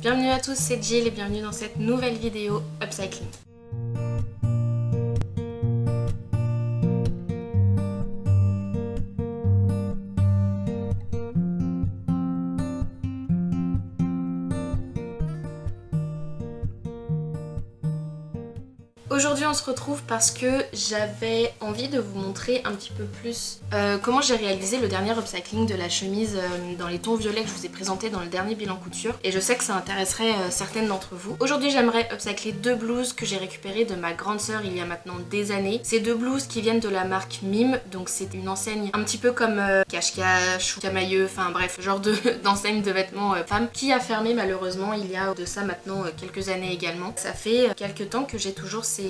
Bienvenue à tous, c'est Jill et bienvenue dans cette nouvelle vidéo upcycling. Aujourd'hui on se retrouve parce que j'avais envie de vous montrer un petit peu plus comment j'ai réalisé le dernier upcycling de la chemise dans les tons violets que je vous ai présenté dans le dernier bilan couture, et je sais que ça intéresserait certaines d'entre vous. Aujourd'hui j'aimerais upcycler deux blouses que j'ai récupérées de ma grande sœur il y a maintenant des années. Ces deux blouses qui viennent de la marque Mime, donc c'est une enseigne un petit peu comme Cache-Cache ou Camailleux, enfin bref, genre d'enseigne de vêtements femmes, qui a fermé malheureusement il y a de ça maintenant quelques années également. Ça fait quelques temps que j'ai toujours ces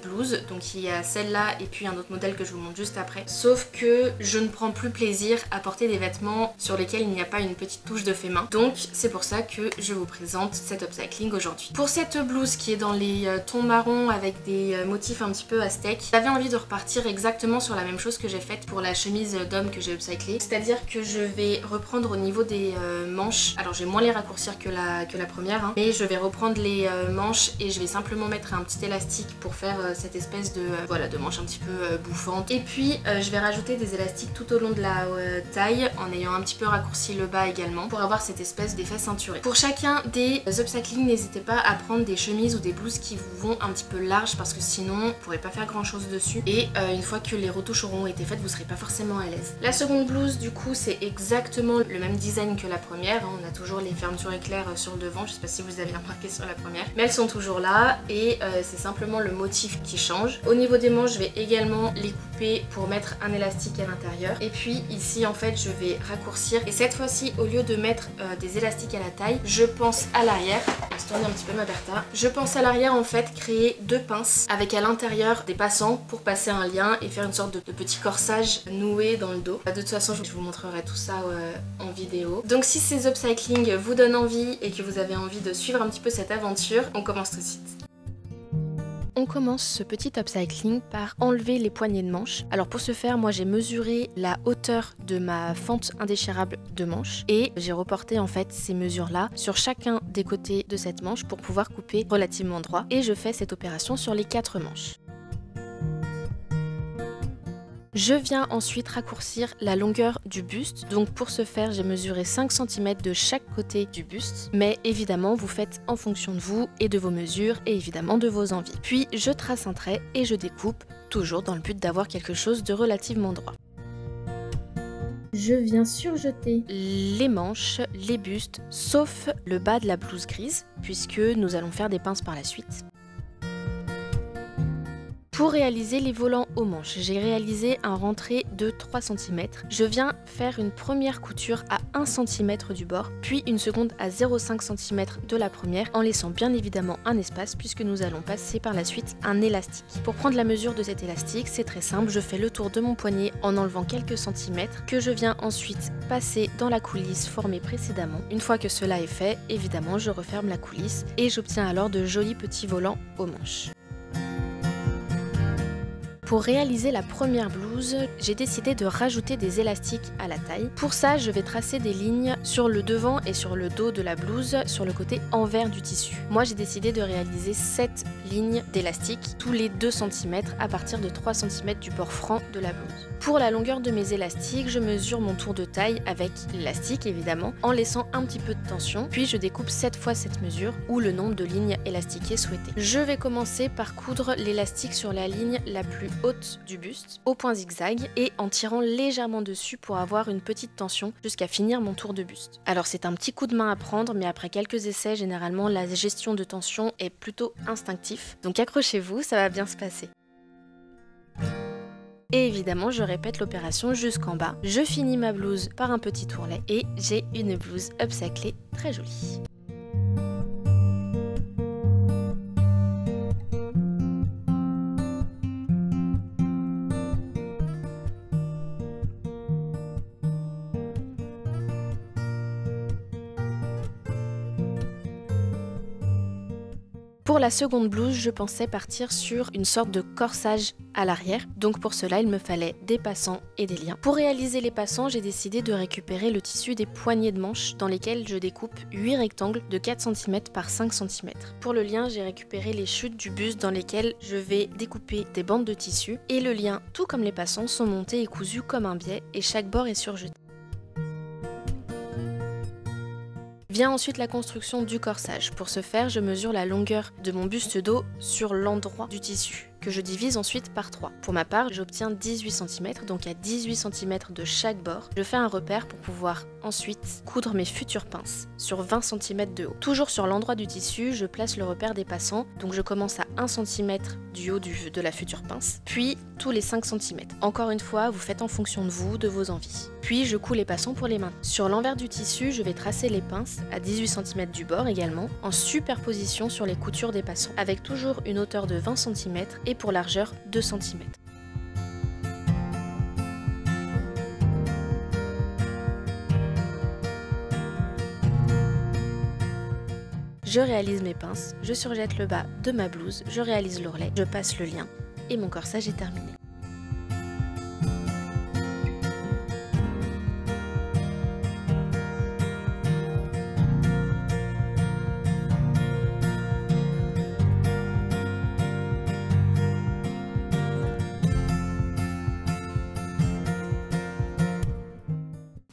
blouses, donc il y a celle-là et puis un autre modèle que je vous montre juste après. Sauf que je ne prends plus plaisir à porter des vêtements sur lesquels il n'y a pas une petite touche de fait main. Donc c'est pour ça que je vous présente cet upcycling aujourd'hui. Pour cette blouse qui est dans les tons marron avec des motifs un petit peu aztèques, j'avais envie de repartir exactement sur la même chose que j'ai faite pour la chemise d'homme que j'ai upcyclée. C'est-à-dire que je vais reprendre au niveau des manches, alors je vais moins les raccourcir que la première, hein, mais je vais reprendre les manches et je vais simplement mettre un petit élastique pour faire cette espèce de, voilà, de manche un petit peu bouffante. Et puis je vais rajouter des élastiques tout au long de la taille en ayant un petit peu raccourci le bas également pour avoir cette espèce d'effet ceinturé. Pour chacun des upcycling, n'hésitez pas à prendre des chemises ou des blouses qui vous vont un petit peu larges parce que sinon vous ne pourrez pas faire grand chose dessus, et une fois que les retouches auront été faites vous serez pas forcément à l'aise. La seconde blouse du coup c'est exactement le même design que la première, hein. On a toujours les fermetures éclairs sur le devant, je sais pas si vous avez remarqué sur la première, mais elles sont toujours là et c'est simplement le motif qui change. Au niveau des manches je vais également les couper pour mettre un élastique à l'intérieur, et puis ici en fait je vais raccourcir, et cette fois-ci au lieu de mettre des élastiques à la taille, je pense à l'arrière, on va se tourner un petit peu ma Bertha, je pense à l'arrière en fait créer deux pinces avec à l'intérieur des passants pour passer un lien et faire une sorte de petit corsage noué dans le dos. De toute façon je vous montrerai tout ça en vidéo. Donc si ces upcycling vous donnent envie et que vous avez envie de suivre un petit peu cette aventure, on commence tout de suite. On commence ce petit upcycling par enlever les poignées de manche. Alors pour ce faire, moi j'ai mesuré la hauteur de ma fente indéchirable de manche et j'ai reporté en fait ces mesures là sur chacun des côtés de cette manche pour pouvoir couper relativement droit, et je fais cette opération sur les 4 manches. Je viens ensuite raccourcir la longueur du buste, donc pour ce faire j'ai mesuré 5 cm de chaque côté du buste, mais évidemment vous faites en fonction de vous et de vos mesures et évidemment de vos envies. Puis je trace un trait et je découpe, toujours dans le but d'avoir quelque chose de relativement droit. Je viens surjeter les manches, les bustes, sauf le bas de la blouse grise, puisque nous allons faire des pinces par la suite. Pour réaliser les volants aux manches, j'ai réalisé un rentré de 3 cm. Je viens faire une première couture à 1 cm du bord, puis une seconde à 0,5 cm de la première, en laissant bien évidemment un espace puisque nous allons passer par la suite un élastique. Pour prendre la mesure de cet élastique, c'est très simple, je fais le tour de mon poignet en enlevant quelques centimètres, que je viens ensuite passer dans la coulisse formée précédemment. Une fois que cela est fait, évidemment je referme la coulisse et j'obtiens alors de jolis petits volants aux manches. Pour réaliser la première blouse, j'ai décidé de rajouter des élastiques à la taille. Pour ça, je vais tracer des lignes sur le devant et sur le dos de la blouse, sur le côté envers du tissu. Moi, j'ai décidé de réaliser 7 lignes d'élastique tous les 2 cm à partir de 3 cm du bord franc de la blouse. Pour la longueur de mes élastiques, je mesure mon tour de taille avec l'élastique évidemment, en laissant un petit peu de tension, puis je découpe 7 fois cette mesure ou le nombre de lignes élastiquées souhaitées. Je vais commencer par coudre l'élastique sur la ligne la plus haute du buste au point zigzag et en tirant légèrement dessus pour avoir une petite tension jusqu'à finir mon tour de buste. Alors c'est un petit coup de main à prendre, mais après quelques essais, généralement la gestion de tension est plutôt instinctif. Donc accrochez-vous, ça va bien se passer. Et évidemment, je répète l'opération jusqu'en bas. Je finis ma blouse par un petit tourlet et j'ai une blouse upcyclée très jolie. Pour la seconde blouse, je pensais partir sur une sorte de corsage à l'arrière. Donc pour cela, il me fallait des passants et des liens. Pour réaliser les passants, j'ai décidé de récupérer le tissu des poignées de manches dans lesquelles je découpe 8 rectangles de 4 cm par 5 cm. Pour le lien, j'ai récupéré les chutes du buste dans lesquelles je vais découper des bandes de tissu. Et le lien, tout comme les passants, sont montés et cousus comme un biais et chaque bord est surjeté. Vient ensuite la construction du corsage. Pour ce faire, je mesure la longueur de mon buste dos sur l'endroit du tissu, que je divise ensuite par 3. Pour ma part, j'obtiens 18 cm, donc à 18 cm de chaque bord. Je fais un repère pour pouvoir ensuite coudre mes futures pinces sur 20 cm de haut. Toujours sur l'endroit du tissu, je place le repère des passants, donc je commence à 1 cm du haut de la future pince, puis tous les 5 cm. Encore une fois, vous faites en fonction de vous, de vos envies. Puis je couds les passants pour les mains. Sur l'envers du tissu, je vais tracer les pinces à 18 cm du bord également, en superposition sur les coutures des passants, avec toujours une hauteur de 20 cm et pour largeur 2 cm. Je réalise mes pinces, je surjette le bas de ma blouse, je réalise l'ourlet, je passe le lien et mon corsage est terminé.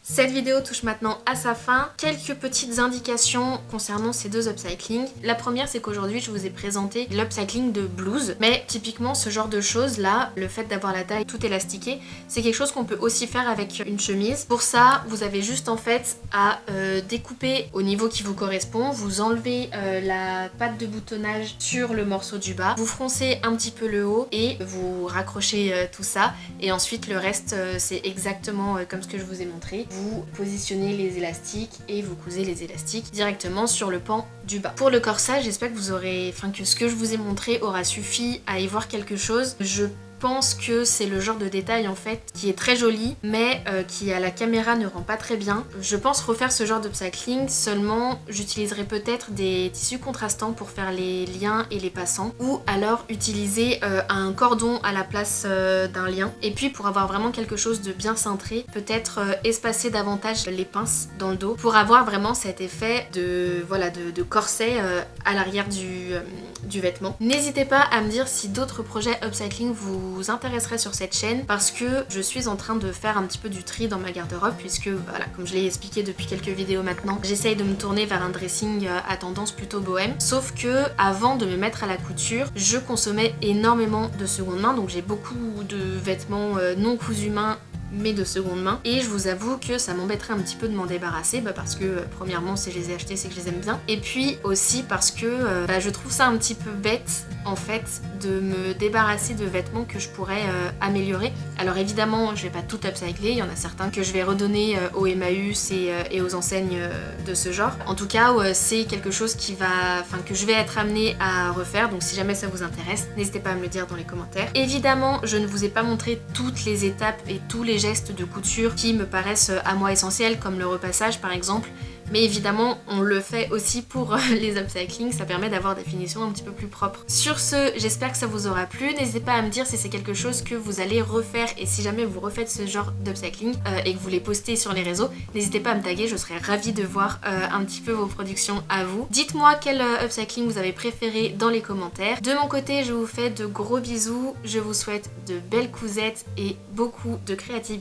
Cette vidéo touche maintenant à sa fin. Quelques petites indications concernant ces deux upcycling. La première, c'est qu'aujourd'hui je vous ai présenté l'upcycling de blouse, mais typiquement ce genre de choses là, le fait d'avoir la taille tout élastiquée, c'est quelque chose qu'on peut aussi faire avec une chemise. Pour ça, vous avez juste en fait à découper au niveau qui vous correspond, vous enlevez la patte de boutonnage sur le morceau du bas, vous froncez un petit peu le haut et vous raccrochez tout ça, et ensuite le reste c'est exactement comme ce que je vous ai montré. Vous positionnez les élastiques et vous cousez les élastiques directement sur le pan du bas. Pour le corsage, j'espère que que ce que je vous ai montré aura suffi à y voir quelque chose. Je pense que c'est le genre de détail en fait qui est très joli mais qui à la caméra ne rend pas très bien. Je pense refaire ce genre d'upcycling, seulement j'utiliserai peut-être des tissus contrastants pour faire les liens et les passants, ou alors utiliser un cordon à la place d'un lien. Et puis pour avoir vraiment quelque chose de bien cintré, peut-être espacer davantage les pinces dans le dos pour avoir vraiment cet effet de corset à l'arrière du vêtement. N'hésitez pas à me dire si d'autres projets upcycling vous intéresseraient sur cette chaîne, parce que je suis en train de faire un petit peu du tri dans ma garde-robe, puisque voilà, comme je l'ai expliqué depuis quelques vidéos maintenant, j'essaye de me tourner vers un dressing à tendance plutôt bohème. Sauf que avant de me mettre à la couture, je consommais énormément de seconde main, donc j'ai beaucoup de vêtements non cousus main mais de seconde main, et je vous avoue que ça m'embêterait un petit peu de m'en débarrasser, parce que premièrement si je les ai achetés c'est que je les aime bien, et puis aussi parce que je trouve ça un petit peu bête en fait de me débarrasser de vêtements que je pourrais améliorer. Alors évidemment je vais pas tout upcycler, il y en a certains que je vais redonner au Emmaüs et aux enseignes de ce genre. En tout cas c'est quelque chose que je vais être amenée à refaire, donc si jamais ça vous intéresse, n'hésitez pas à me le dire dans les commentaires. Évidemment je ne vous ai pas montré toutes les étapes et tous les gestes de couture qui me paraissent à moi essentiels, comme le repassage par exemple, mais évidemment on le fait aussi pour les upcycling, ça permet d'avoir des finitions un petit peu plus propres. Sur ce, j'espère que ça vous aura plu, n'hésitez pas à me dire si c'est quelque chose que vous allez refaire, et si jamais vous refaites ce genre d'upcycling et que vous les postez sur les réseaux, n'hésitez pas à me taguer, je serais ravie de voir un petit peu vos productions à vous. Dites-moi quel upcycling vous avez préféré dans les commentaires. De mon côté, je vous fais de gros bisous, je vous souhaite de belles cousettes et beaucoup de créativité.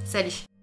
Salut!